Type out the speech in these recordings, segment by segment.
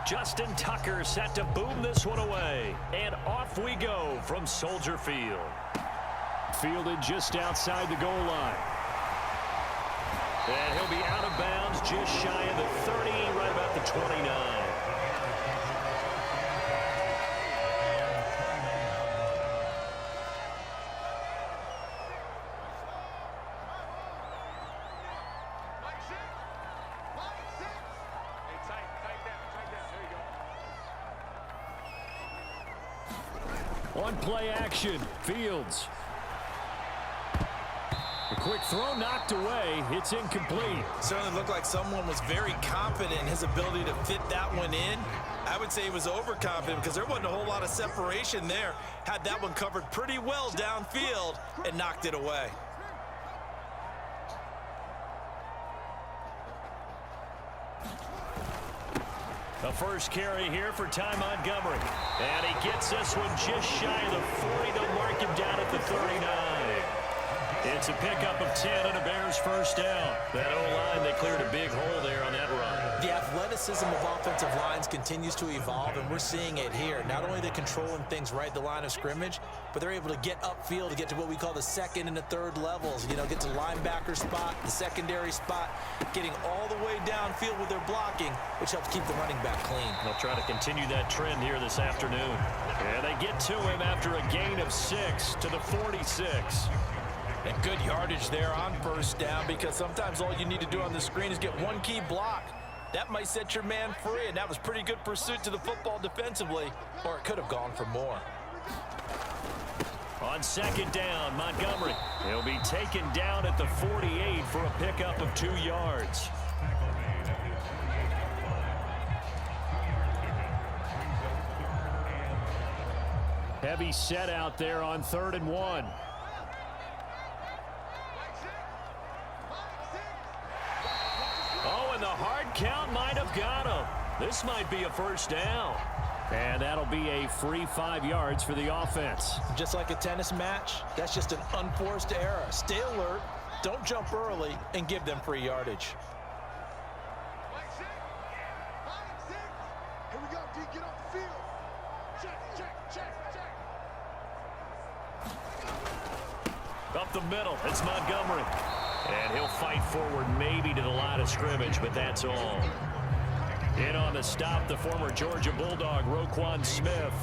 Justin Tucker set to boom this one away. And off we go from Soldier Field. Fielded just outside the goal line. And he'll be out of bounds just shy of the 30, right about the 29. On play action, Fields. A quick throw knocked away. It's incomplete. Certainly looked like someone was very confident in his ability to fit that one in. I would say he was overconfident because there wasn't a whole lot of separation there. Had that one covered pretty well downfield and knocked it away. The first carry here for Ty Montgomery. And he gets this one just shy of the 40. They'll mark him down at the 39. It's a pickup of 10 and a Bears first down. That O-line, they cleared a big hole there on that run. The athleticism of offensive lines continues to evolve, and we're seeing it here. Not only are they controlling things right at the line of scrimmage, but they're able to get upfield to get to what we call the second and the third levels. You know, get to the linebacker spot, the secondary spot, getting all the way downfield with their blocking, which helps keep the running back clean. They'll try to continue that trend here this afternoon. And they get to him after a gain of 6 to the 46. And good yardage there on first down, because sometimes all you need to do on the screen is get one key block. That might set your man free, and that was pretty good pursuit to the football defensively, or it could have gone for more. On second down, Montgomery. He'll be taken down at the 48 for a pickup of 2 yards. Heavy set out there on 3rd and 1. Oh, and the hard count might have got him. This might be a first down. And that'll be a free 5 yards for the offense. Just like a tennis match, that's just an unforced error. Stay alert, don't jump early, and give them free yardage. Here we go, D, get off the field. Check. Up the middle, it's Montgomery. And he'll fight forward maybe to the line of scrimmage, but that's all. In on the stop, the former Georgia Bulldog, Roquan Smith.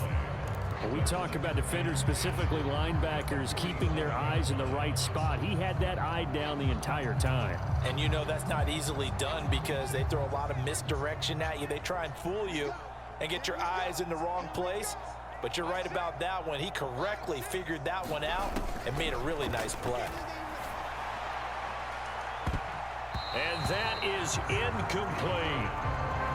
When we talk about defenders, specifically linebackers, keeping their eyes in the right spot, he had that eye down the entire time. And you know that's not easily done because they throw a lot of misdirection at you. They try and fool you and get your eyes in the wrong place. But you're right about that one. He correctly figured that one out and made a really nice play. And that is incomplete.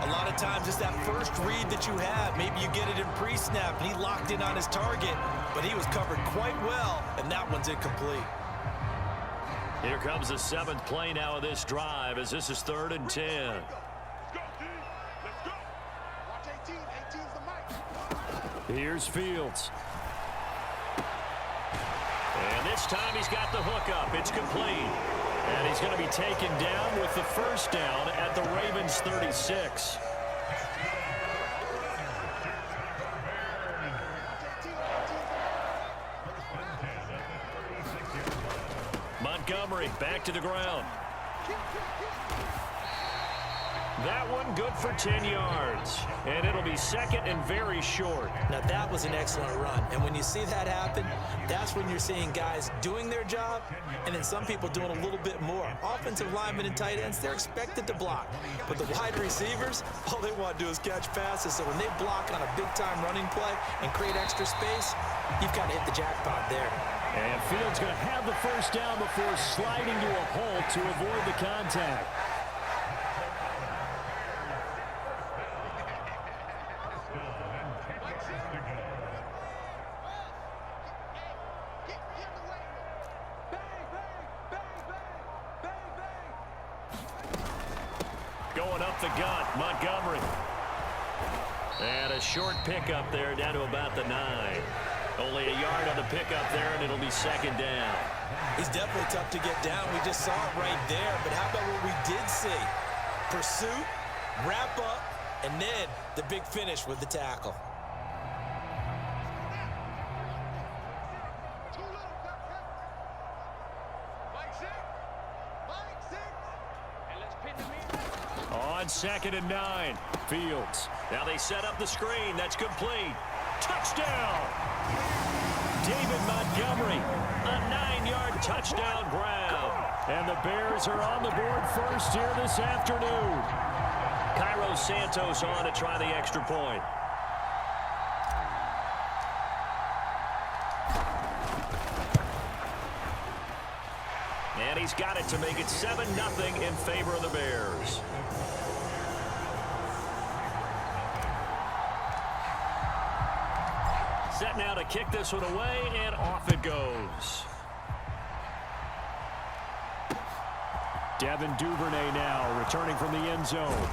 A lot of times it's that first read that you have. Maybe you get it in pre-snap, and he locked in on his target, but he was covered quite well, and that one's incomplete. Here comes the 7th play now of this drive as this is 3rd and 10. Let's go, D. Let's go. Watch 18. 18's the mic. Here's Fields. And this time he's got the hook up. It's complete. And he's going to be taken down with the first down at the Ravens 36. Montgomery back to the ground. That one good for 10 yards. And it'll be 2nd and very short. Now that was an excellent run. And when you see that happen, that's when you're seeing guys doing their job and then some people doing a little bit more. Offensive linemen and tight ends, they're expected to block. But the wide receivers, all they want to do is catch passes. So when they block on a big-time running play and create extra space, you've got to hit the jackpot there. And Fields going to have the first down before sliding to a hole to avoid the contact. Going up the gut, Montgomery. And a short pickup there down to about the 9. Only a yard on the pickup there, and it'll be 2nd down. He's definitely tough to get down. We just saw it right there. But how about what we did see? Pursuit, wrap up, And then the big finish with the tackle. On 2nd and 9, Fields. Now they set up the screen. That's complete. Touchdown! David Montgomery, a 9-yard touchdown grab. And the Bears are on the board first here this afternoon. Cairo Santos on to try the extra point. And he's got it to make it 7-0 in favor of the Bears. Set now to kick this one away, and off it goes. Devin Duvernay now returning from the end zone.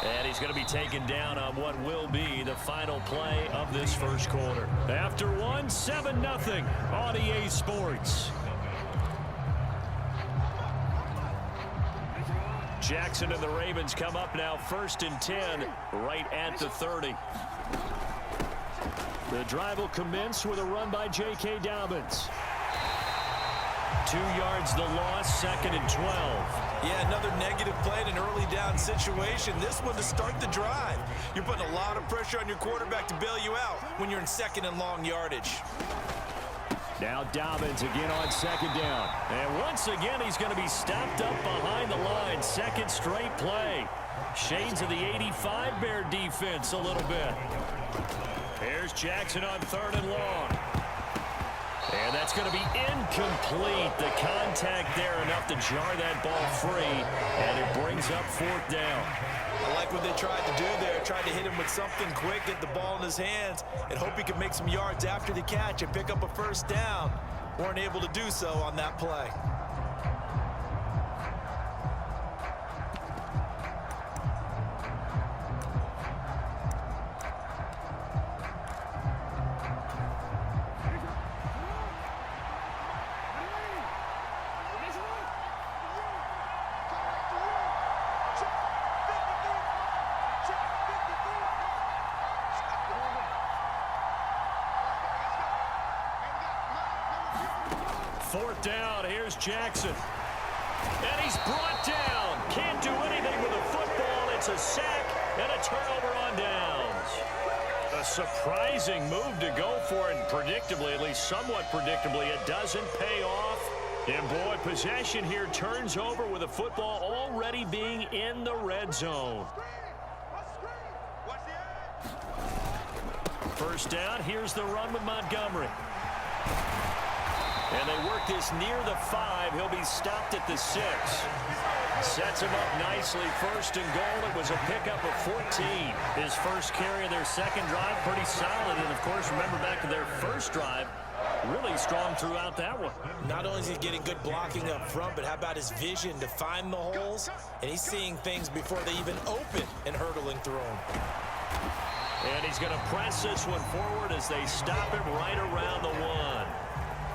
And he's going to be taken down on what will be the final play of this first quarter. After one, 7-0 on EA Sports. Jackson and the Ravens come up now 1st and 10 right at the 30. The drive will commence with a run by J.K. Dobbins. 2 yards the loss, 2nd and 12. Yeah, another negative play in an early down situation. This one to start the drive. You're putting a lot of pressure on your quarterback to bail you out when you're in 2nd and long yardage. Now Dobbins again on 2nd down. And once again, he's going to be stopped up behind the line. 2nd straight play. Shades of the 85 Bear defense a little bit. Here's Jackson on 3rd and long. And that's going to be incomplete. The contact there enough to jar that ball free. And it brings up 4th down. I like what they tried to do there. Tried to hit him with something quick, get the ball in his hands, and hope he could make some yards after the catch and pick up a 1st down. Weren't able to do so on that play. Fourth down, here's Jackson. And he's brought down. Can't do anything with the football. It's a sack and a turnover on downs. A surprising move to go for it, and predictably, at least somewhat predictably, it doesn't pay off. And boy, possession here turns over with the football already being in the red zone. First down, here's the run with Montgomery. And they work this near the 5. He'll be stopped at the 6. Sets him up nicely. 1st and goal. It was a pickup of 14. His first carry of their second drive, pretty solid. And, of course, remember back to their first drive, really strong throughout that one. Not only is he getting good blocking up front, but how about his vision to find the holes? And he's seeing things before they even open and hurdling through them. And he's going to press this one forward as they stop him right around the 1.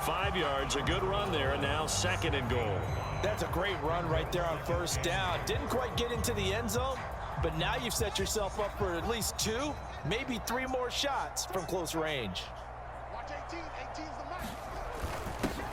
5 yards, a good run there, and now 2nd and goal. That's a great run right there on 1st down. Didn't quite get into the end zone, but now you've set yourself up for at least 2, maybe 3 more shots from close range. Watch 18. 18's the mic.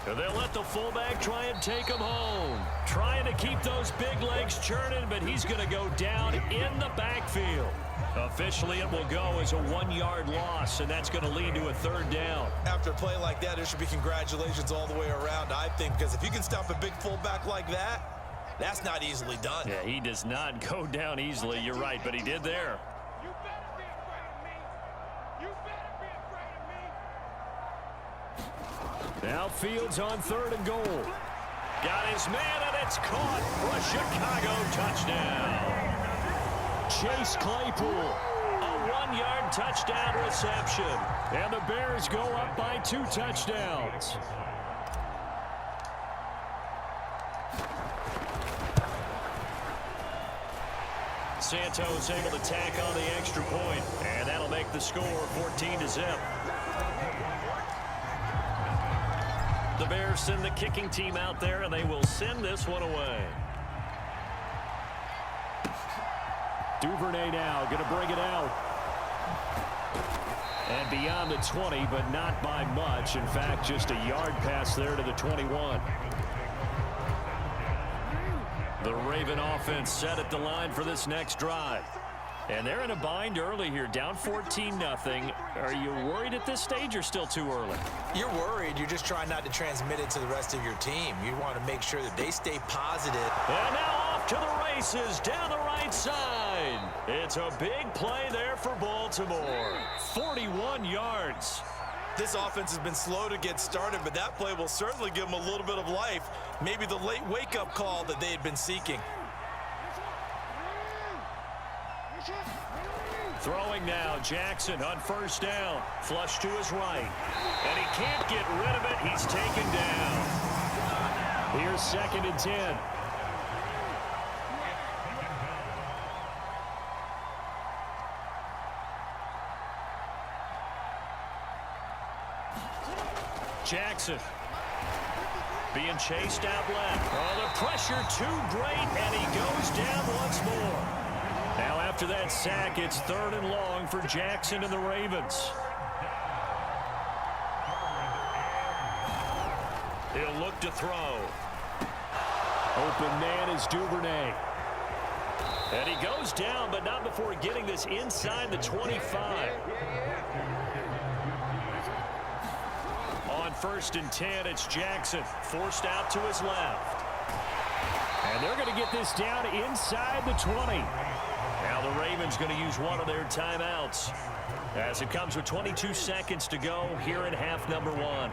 And they'll let the fullback try and take him home. Trying to keep those big legs churning, but he's going to go down in the backfield. Officially, it will go as a 1-yard loss, and that's going to lead to a 3rd down. After a play like that, there should be congratulations all the way around, I think, because if you can stop a big fullback like that, that's not easily done. Yeah, he does not go down easily. You're right, but he did there. You better be afraid of me. You better be afraid of me. Now Fields on 3rd and goal. Got his man, and it's caught for a Chicago touchdown. Chase Claypool, a 1-yard touchdown reception. And the Bears go up by 2 touchdowns. Santos able to tack on the extra point, and that'll make the score 14-0. The Bears send the kicking team out there, and they will send this one away. Duvernay now going to bring it out. And beyond the 20, but not by much. In fact, just a yard pass there to the 21. The Raven offense set at the line for this next drive. And they're in a bind early here, down 14-0. Are you worried at this stage or still too early? You're worried. You're just trying not to transmit it to the rest of your team. You want to make sure that they stay positive. And now off to the races down the right side. It's a big play there for Baltimore. 41 yards. This offense has been slow to get started, but that play will certainly give them a little bit of life. Maybe the late wake-up call that they had been seeking. Throwing now, Jackson on first down. Flush to his right. And he can't get rid of it. He's taken down. Here's 2nd and 10. Jackson being chased out left. Oh, the pressure too great, and he goes down once more. Now after that sack, it's 3rd and long for Jackson and the Ravens. He'll look to throw. Open man is Duvernay. And he goes down, but not before getting this inside the 25. On 1st and 10, it's Jackson, forced out to his left. And they're going to get this down inside the 20. Now the Ravens going to use one of their timeouts as it comes with 22 seconds to go here in half number 1.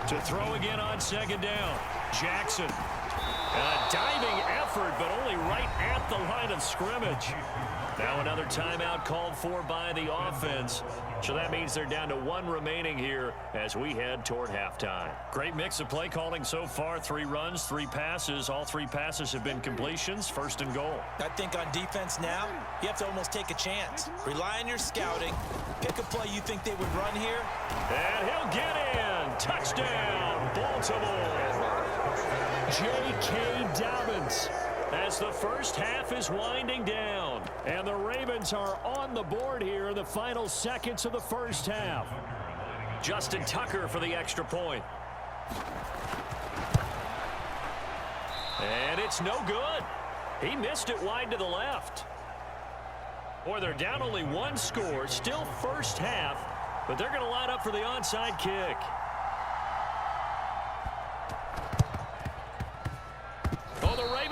To throw again on 2nd down, Jackson. A diving effort, but only right at the line of scrimmage. Now another timeout called for by the offense. So that means they're down to 1 remaining here as we head toward halftime. Great mix of play calling so far. 3 runs, 3 passes. All 3 passes have been completions. 1st and goal. I think on defense now, you have to almost take a chance. Rely on your scouting. Pick a play you think they would run here. And he'll get in. Touchdown, Baltimore. J.K. Dobbins. As the first half is winding down. And the Ravens are on the board here in the final seconds of the first half. Justin Tucker for the extra point. And it's no good. He missed it wide to the left. Boy, they're down only 1 score. Still first half. But they're going to line up for the onside kick.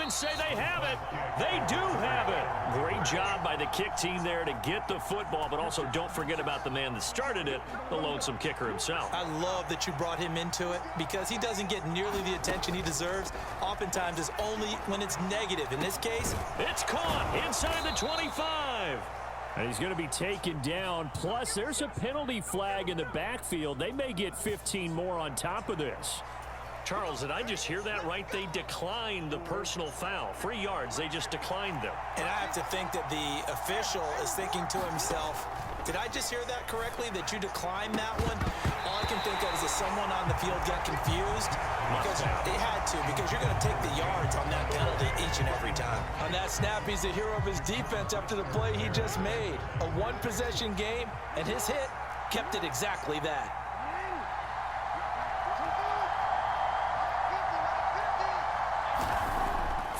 Say they have it. They do have it. Great job by the kick team there to get the football, but also don't forget about the man that started it, the lonesome kicker himself. I love that you brought him into it because he doesn't get nearly the attention he deserves. Oftentimes it's only when it's negative. In this case, it's caught inside the 25. And he's going to be taken down. Plus, there's a penalty flag in the backfield. They may get 15 more on top of this. Charles, did I just hear that right? They declined the personal foul. 3 yards, they just declined them. And I have to think that the official is thinking to himself, did I just hear that correctly, that you declined that one? All I can think of is that someone on the field got confused. Because they had to, because you're going to take the yards on that penalty each and every time. On that snap, he's the hero of his defense after the play he just made. A 1-possession game, and his hit kept it exactly that.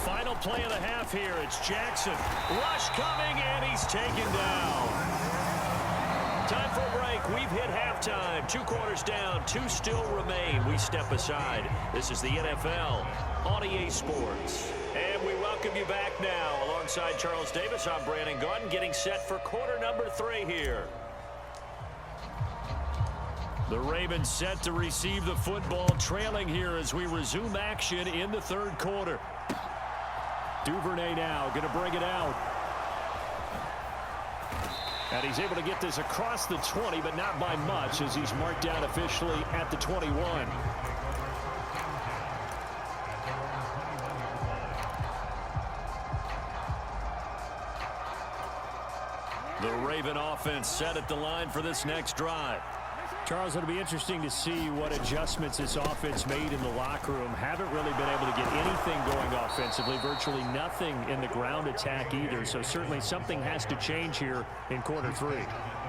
Final play of the half here. It's Jackson. Rush coming, and he's taken down. Time for a break. We've hit halftime. 2 quarters down. 2 still remain. We step aside. This is the NFL on EA Sports. And we welcome you back now. Alongside Charles Davis, I'm Brandon Gaudin, getting set for quarter number 3 here. The Ravens set to receive the football, trailing here as we resume action in the 3rd quarter. Duvernay now going to bring it out. And he's able to get this across the 20, but not by much as he's marked down officially at the 21. The Raven offense set at the line for this next drive. Charles, it'll be interesting to see what adjustments this offense made in the locker room. Haven't really been able to get anything going offensively, virtually nothing in the ground attack either. So certainly something has to change here in quarter 3.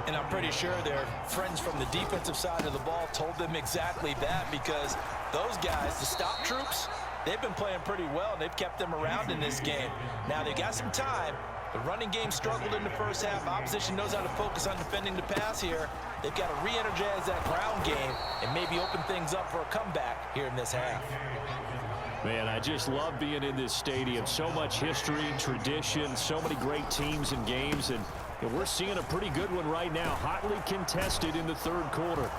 And I'm pretty sure their friends from the defensive side of the ball told them exactly that, because those guys, the stop troops, they've been playing pretty well. They've kept them around in this game. Now they got some time. The running game struggled in the first half. Opposition knows how to focus on defending the pass here. They've got to re-energize that ground game and maybe open things up for a comeback here in this half. Man, I just love being in this stadium. So much history, tradition, so many great teams and games, and we're seeing a pretty good one right now, hotly contested in the third quarter.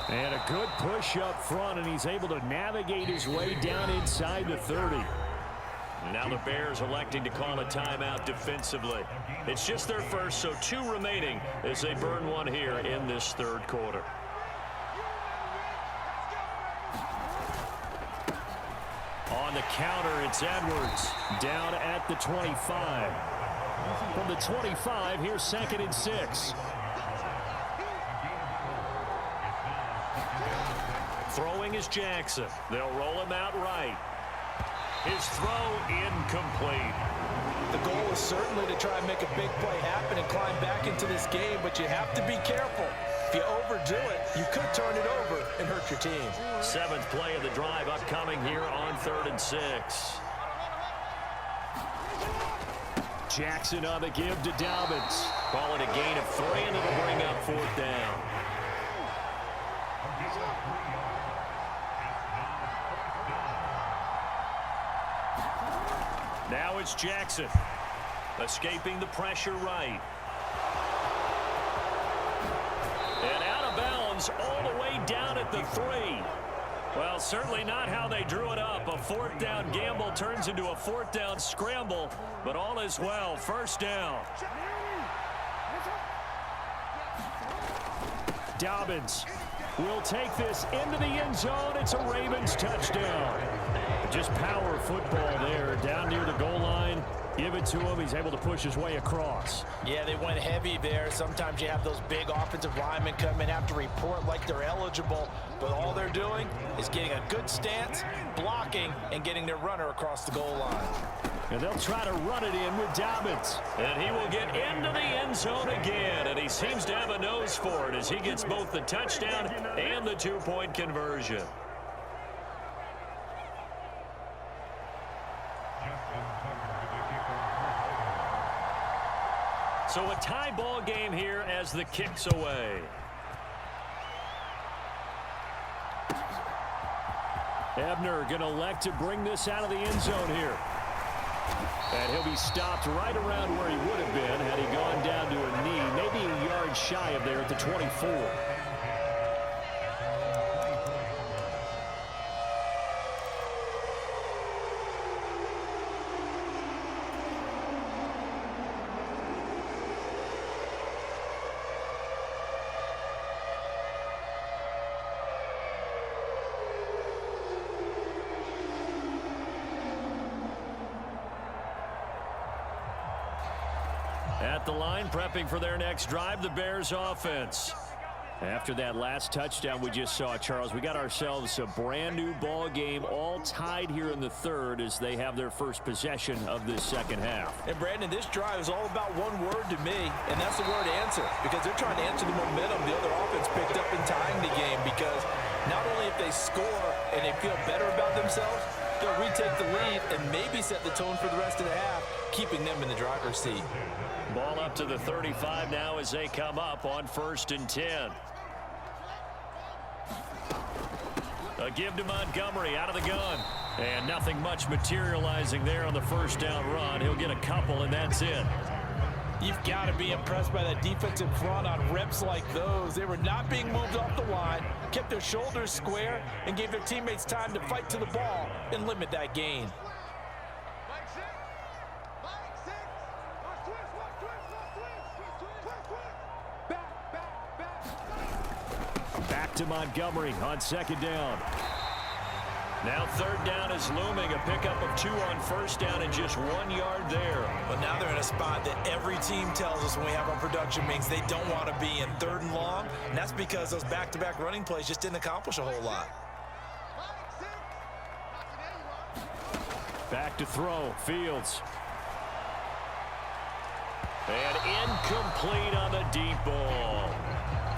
And a good push up front, and he's able to navigate his way down inside the 30. Now the Bears electing to call a timeout defensively. It's just their first, so 2 remaining as they burn one here in this third quarter. On the counter, it's Edwards down at the 25. From the 25, here's 2nd and 6. Throwing is Jackson. They'll roll him out right. His throw incomplete. The goal is certainly to try and make a big play happen and climb back into this game, but you have to be careful. If you overdo it, you could turn it over and hurt your team. 7th play of the drive upcoming here on 3rd and 6. Jackson on the give to Dobbins. Call it a gain of 3, and it'll bring up 4th down. Now it's Jackson, escaping the pressure right. And out of bounds all the way down at the 3. Well, certainly not how they drew it up. A 4th down gamble turns into a 4th down scramble, but all is well. 1st down. Dobbins will take this into the end zone. It's a Ravens touchdown. Just power football there down near the goal line. Give it to him. He's able to push his way across. Yeah, they went heavy there. Sometimes you have those big offensive linemen come in, have to report like they're eligible, but all they're doing is getting a good stance, blocking, and getting their runner across the goal line. And they'll try to run it in with Dobbins. And he will get into the end zone again, and he seems to have a nose for it as he gets both the touchdown and the 2-point conversion. So a tie ball game here as the kick's away. Ebner going to elect to bring this out of the end zone here. And he'll be stopped right around where he would have been had he gone down to a knee, maybe a yard shy of there at the 24. At the line, prepping for their next drive, the Bears offense. After that last touchdown we just saw, Charles, we got ourselves a brand new ball game, all tied here in the 3rd as they have their first possession of this 2nd half. And Brandon, this drive is all about one word to me, and that's the word answer, because they're trying to answer the momentum the other offense picked up in tying the game, because not only if they score and they feel better about themselves, they'll retake the lead and maybe set the tone for the rest of the half, keeping them in the driver's seat. Ball up to the 35 now as they come up on 1st and 10. A give to Montgomery out of the gun. And nothing much materializing there on the 1st down run. He'll get a couple, and that's it. You've got to be impressed by that defensive front on reps like those. They were not being moved off the line, kept their shoulders square, and gave their teammates time to fight to the ball and limit that gain. Back to Montgomery on 2nd down. Now third down is looming. A pickup of 2 on first down and just 1 yard there. But now they're in a spot that every team tells us when we have our production meetings they don't want to be in, third and long. And that's because those back-to-back running plays just didn't accomplish a whole lot. Back to throw. Fields. And incomplete on the deep ball.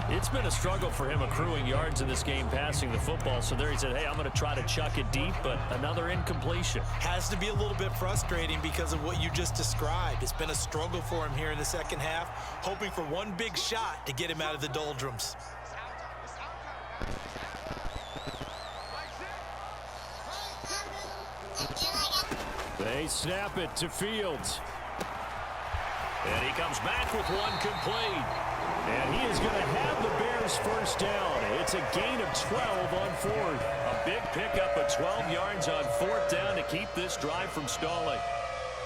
It's been a struggle for him accruing yards in this game passing the football. So there he said, hey, I'm going to try to chuck it deep, but another incompletion. Has to be a little bit frustrating because of what you just described. It's been a struggle for him here in the second half, hoping for one big shot to get him out of the doldrums. They snap it to Fields. And he comes back with one complete. And he is going to have the Bears first down. It's a gain of 12 on fourth. A big pickup of 12 yards on fourth down to keep this drive from stalling.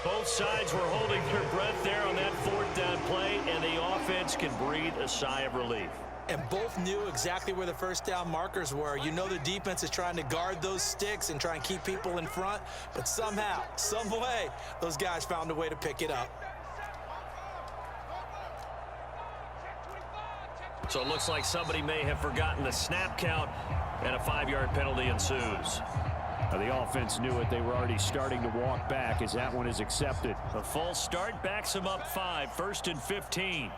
Both sides were holding their breath there on that fourth down play, and the offense can breathe a sigh of relief. And both knew exactly where the first down markers were. You know the defense is trying to guard those sticks and try and keep people in front, but somehow, some way, those guys found a way to pick it up. So it looks like somebody may have forgotten the snap count, and a 5-yard penalty ensues. The offense knew it. They were already starting to walk back as that one is accepted. A false start backs them up 5, 1st and 15.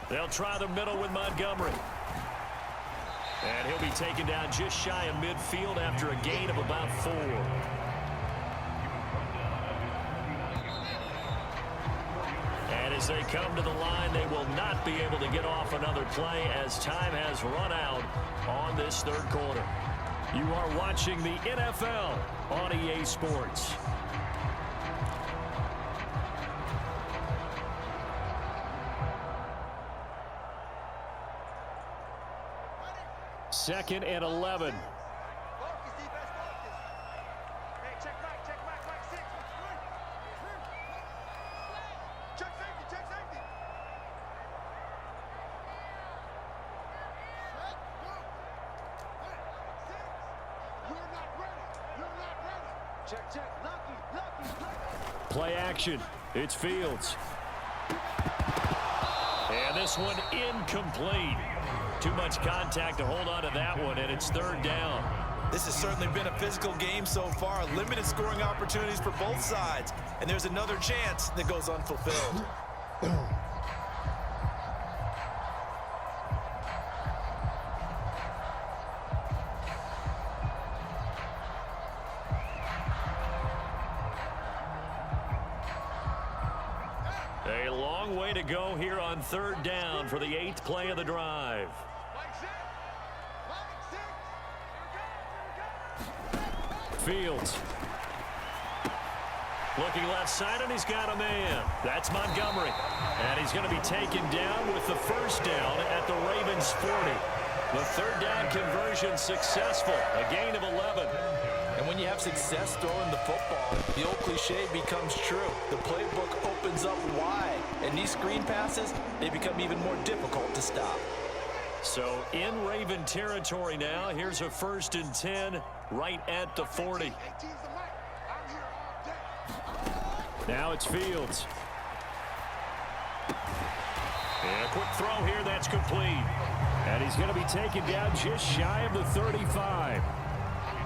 They'll try the middle with Montgomery. And he'll be taken down just shy of midfield after a gain of about 4. And as they come to the line, they will not be able to get off another play as time has run out on this third quarter. You are watching the NFL on EA Sports. Second and 11. Play action. It's Fields. And this one incomplete. Too much contact to hold on to that one, and it's third down. This has certainly been a physical game so far. Limited scoring opportunities for both sides. And there's another chance that goes unfulfilled. A long way to go here on third down for the 8th play of the drive. Fields. Looking left side, and he's got a man. That's Montgomery. And he's going to be taken down with the first down at the Ravens 40. The third down conversion successful. A gain of 11. And when you have success throwing the football, the old cliche becomes true. The playbook opens up wide. And these screen passes, they become even more difficult to stop. So in Raven territory now, here's a 1st and 10 right at the 40. Now it's Fields. And a quick throw here, that's complete. And he's going to be taken down just shy of the 35.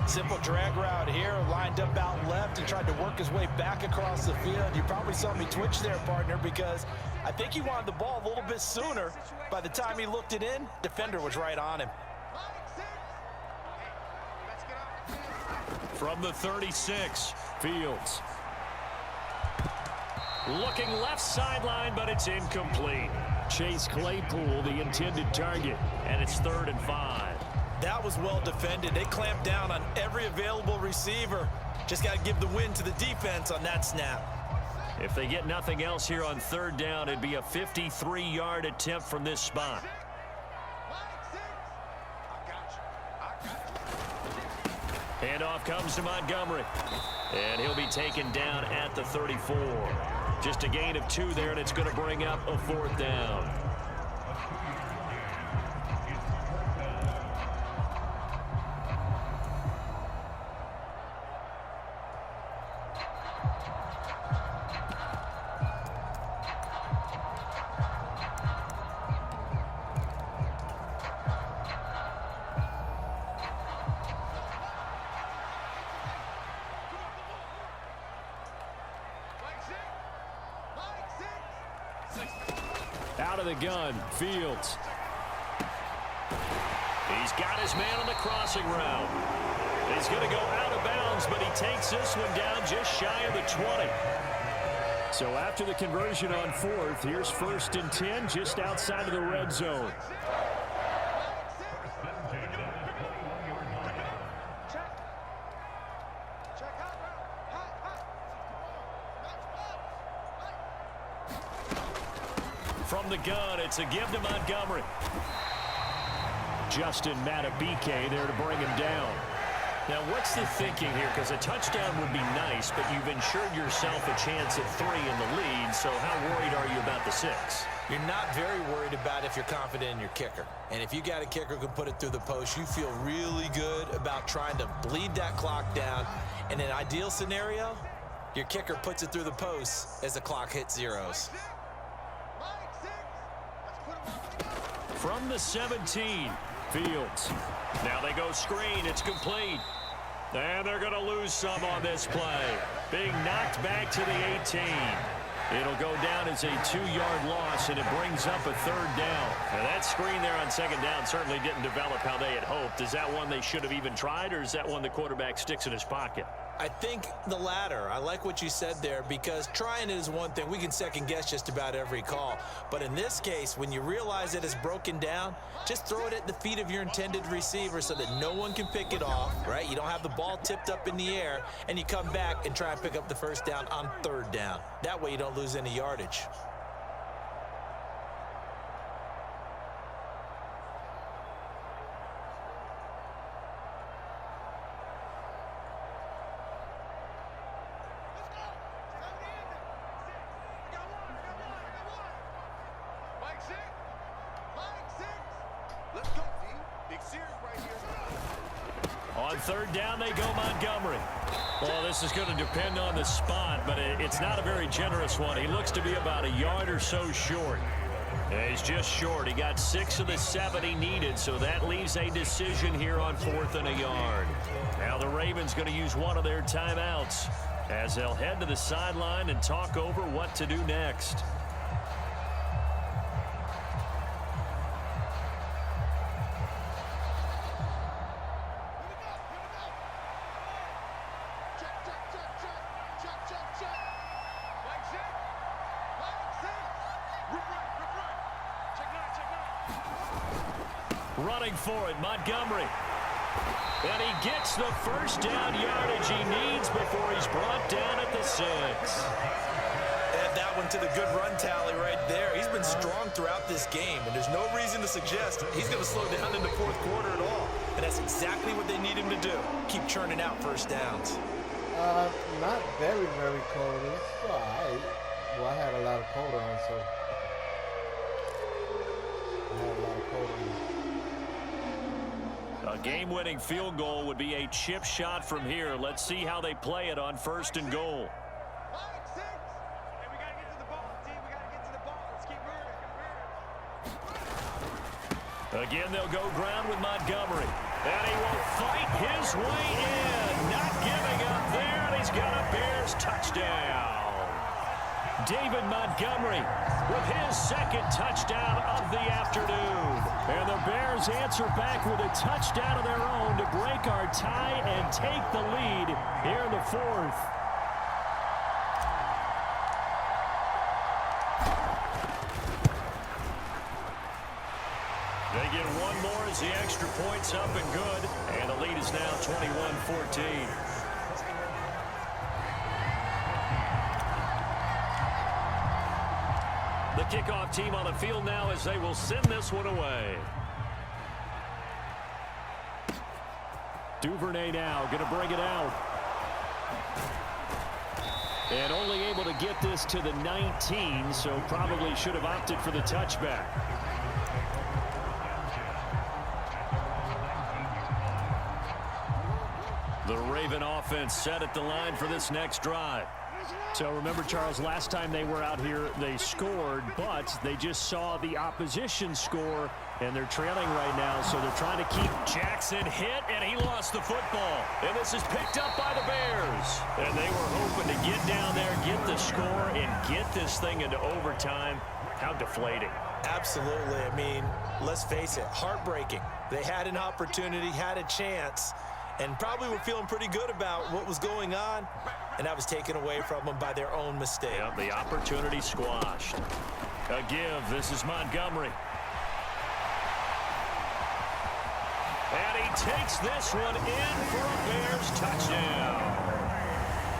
Simple drag route here, lined up out left and tried to work his way back across the field. You probably saw me twitch there, partner, because I think he wanted the ball a little bit sooner. By the time he looked it in, defender was right on him. From the 36, Fields. Looking left sideline, but it's incomplete. Chase Claypool, the intended target, and it's 3rd and 5. That was well defended. They clamped down on every available receiver. Just got to give the win to the defense on that snap. If they get nothing else here on third down, it'd be a 53-yard attempt from this spot. Handoff comes to Montgomery. And he'll be taken down at the 34. Just a gain of 2 there, and it's going to bring up a 4th down. Out of the gun, Fields. He's got his man on the crossing route. He's going to go out of bounds, but he takes this one down just shy of the 20. So after the conversion on 4th, here's 1st and 10 just outside of the red zone. From the gun, it's a give to Montgomery. Justin Matabike there to bring him down. Now, what's the thinking here? Because a touchdown would be nice, but you've ensured yourself a chance at 3 in the lead, so how worried are you about the 6? You're not very worried about if you're confident in your kicker. And if you got a kicker who can put it through the post, you feel really good about trying to bleed that clock down. In an ideal scenario, your kicker puts it through the post as the clock hits zeros. From the 17, Fields. Now they go screen. It's complete. And they're going to lose some on this play. Being knocked back to the 18. It'll go down as a 2-yard loss, and it brings up a 3rd down. Now that screen there on 2nd down certainly didn't develop how they had hoped. Is that one they should have even tried, or is that one the quarterback sticks in his pocket? I think the latter. I like what you said there, because trying it is one thing. We can second guess just about every call. But in this case, when you realize it is broken down, just throw it at the feet of your intended receiver so that no one can pick it off, right? You don't have the ball tipped up in the air, and you come back and try and pick up the 1st down on 3rd down. That way you don't lose any yardage. On 3rd down, they go Montgomery. Well, this is going to depend on the spot, but it's not a very generous one. He looks to be about a yard or so short. Yeah, he's just short. He got 6 of the 7 he needed, so that leaves a decision here on 4th and a yard. Now the Ravens going to use one of their timeouts as they'll head to the sideline and talk over what to do next. Running for it, Montgomery. And he gets the 1st down yardage he needs before he's brought down at the 6. Add that one to the good run tally right there. He's been strong throughout this game, and there's no reason to suggest he's going to slow down in the 4th quarter at all. And that's exactly what they need him to do. Keep churning out 1st downs. Not very, very cold. It's all right. Well, I had a lot of cold on, so I had a lot of cold on. A game-winning field goal would be a chip shot from here. Let's see how they play it on 1st and goal. Again, they'll go ground with Montgomery. And he will fight his way in. Not giving up there, and he's got a Bears touchdown. David Montgomery with his 2nd touchdown of the afternoon. And the Bears answer back with a touchdown of their own to break our tie and take the lead here in the 4th. They get one more as the extra point's up and good. And the lead is now 21-14. The kickoff team on the field now as they will send this one away. Duvernay now going to bring it out. And only able to get this to the 19, so probably should have opted for the touchback. The Raven offense set at the line for this next drive. So remember, Charles, last time they were out here, they scored, but they just saw the opposition score, and they're trailing right now, so they're trying to keep Jackson hit, and he lost the football. And this is picked up by the Bears. And they were hoping to get down there, get the score, and get this thing into overtime. How deflating. Absolutely. I mean, let's face it, heartbreaking. They had an opportunity, had a chance, and probably were feeling pretty good about what was going on, and that was taken away from them by their own mistake. Yeah, the opportunity squashed. A give. This is Montgomery. And he takes this one in for a Bears touchdown.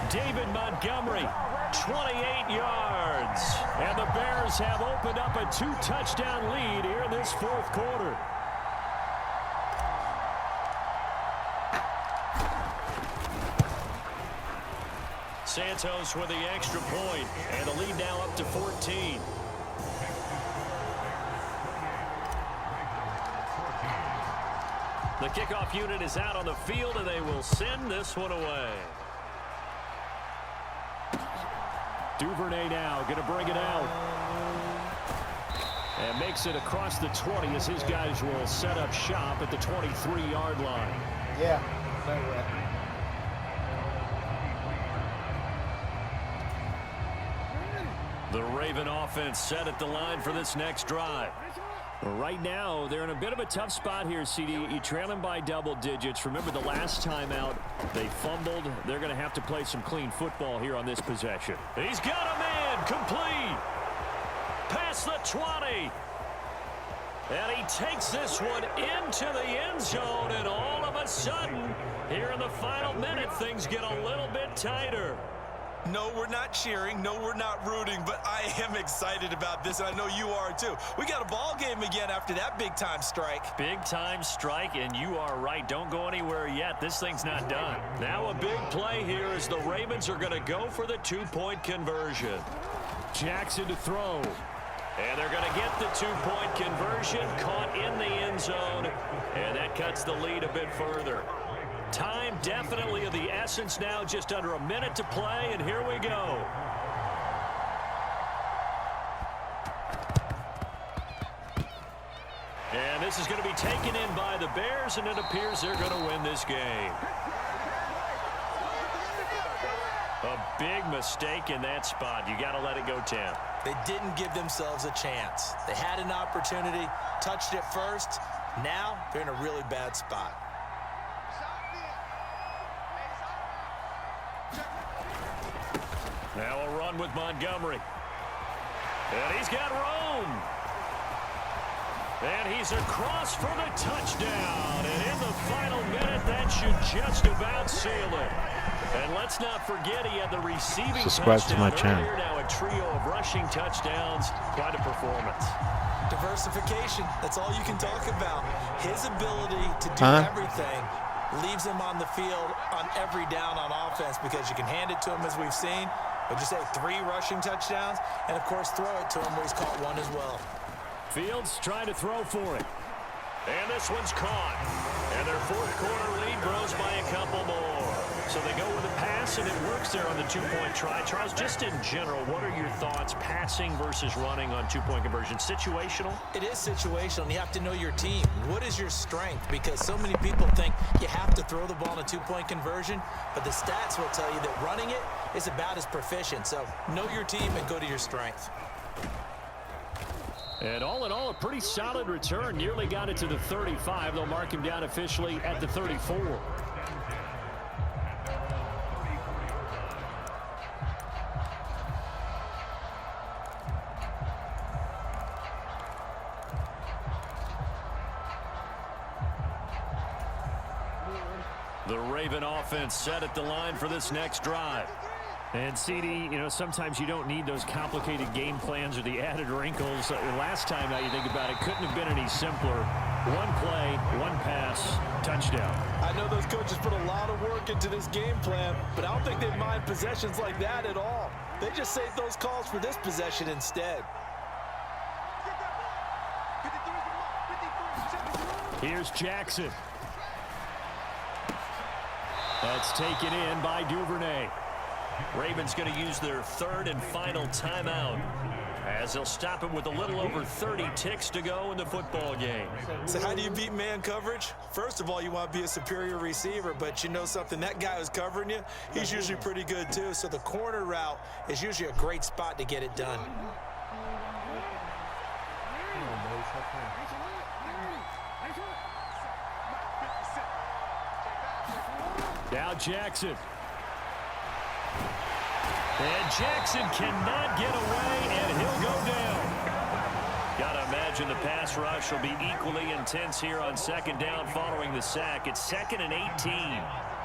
David Montgomery, 28 yards. And the Bears have opened up a 2-touchdown lead here in this fourth quarter. Santos with the extra point, and the lead now up to 14. The kickoff unit is out on the field, and they will send this one away. Duvernay now going to bring it out. And makes it across the 20 as his guys will set up shop at the 23-yard line. Yeah, very well. The Raven offense set at the line for this next drive. Right now, they're in a bit of a tough spot here, CD. You trail them by double digits. Remember the last time out, they fumbled. They're going to have to play some clean football here on this possession. He's got a man complete. Past the 20. And he takes this one into the end zone, and all of a sudden, here in the final minute, things get a little bit tighter. No, we're not cheering. No, we're not rooting, but I am excited about this, and I know you are too. We got a ball game again after that big-time strike. Big-time strike, and you are right. Don't go anywhere yet. This thing's not done. Now a big play here as the Ravens are going to go for the two-point conversion. Jackson to throw. And they're going to get the two-point conversion, caught in the end zone, and that cuts the lead a bit further. Time definitely of the essence now, just under a minute to play, and here we go. And this is going to be taken in by the Bears, and it appears they're going to win this game. A big mistake in that spot. You got to let it go, Tim. They didn't give themselves a chance. They had an opportunity, touched it first. Now they're in a really bad spot. Now a run with Montgomery. And he's got Rome. And he's across for the touchdown. And in the final minute, that should just about seal it. And let's not forget he had the receiving Subscribe to my touchdown channel. earlier. Now a trio of rushing touchdowns. Quite a performance. Diversification, that's all you can talk about. His ability to do everything leaves him on the field on every down on offense because you can hand it to him as we've seen. Would you say 3 rushing touchdowns? And, of course, throw it to him where he's caught one as well. Fields trying to throw for it. And this one's caught. And their fourth quarter lead grows by a couple more. So they go with a pass, and it works there on the two-point try. Charles, just in general, what are your thoughts passing versus running on two-point conversion? Situational? It is situational, and you have to know your team. What is your strength? Because so many people think you have to throw the ball in a two-point conversion, but the stats will tell you that running it is about as proficient. So know your team and go to your strength. And all in all, a pretty solid return. Nearly got it to the 35. They'll mark him down officially at the 34. The Raven offense set at the line for this next drive. And CD, you know, sometimes you don't need those complicated game plans or the added wrinkles. Last time out, you think about it, couldn't have been any simpler. One play, one pass, touchdown. I I know those coaches put a lot of work into this game plan, but I don't think they mind possessions like that at all. They just save those calls for this possession instead. Here's Jackson. That's taken in by Duvernay. Ravens going to use their third and final timeout as they'll stop it with a little over 30 ticks to go in the football game. So how do you beat man coverage? First of all, you want to be a superior receiver, but you know something, that guy who's covering you, he's usually pretty good too. So the corner route is usually a great spot to get it done. Now Jackson. And Jackson cannot get away, and he'll go down. Got to imagine the pass rush will be equally intense here on second down following the sack. It's 2nd and 18.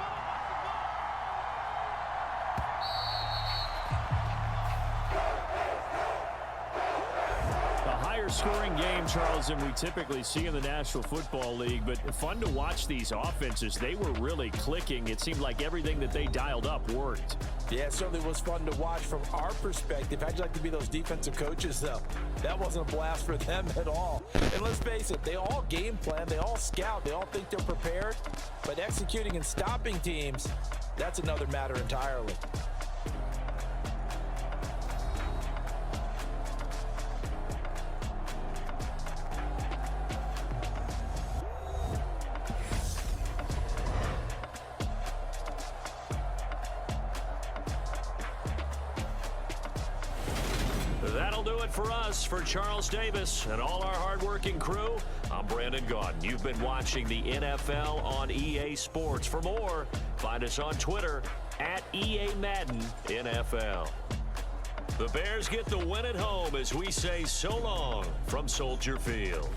Scoring game, Charles, than we typically see in the National Football League, but fun to watch these offenses. They were really clicking. It seemed like everything that they dialed up worked. Yeah, it certainly was fun to watch from our perspective. How'd you like to be those defensive coaches, though? That wasn't a blast for them at all. And let's face it, they all game plan, they all scout, they all think they're prepared, but executing and stopping teams, that's another matter entirely. That'll do it for us. For Charles Davis and all our hardworking crew, I'm Brandon Gaudin. You've been watching the NFL on EA Sports. For more, find us on Twitter at EA Madden NFL. The Bears get the win at home as we say so long from Soldier Field.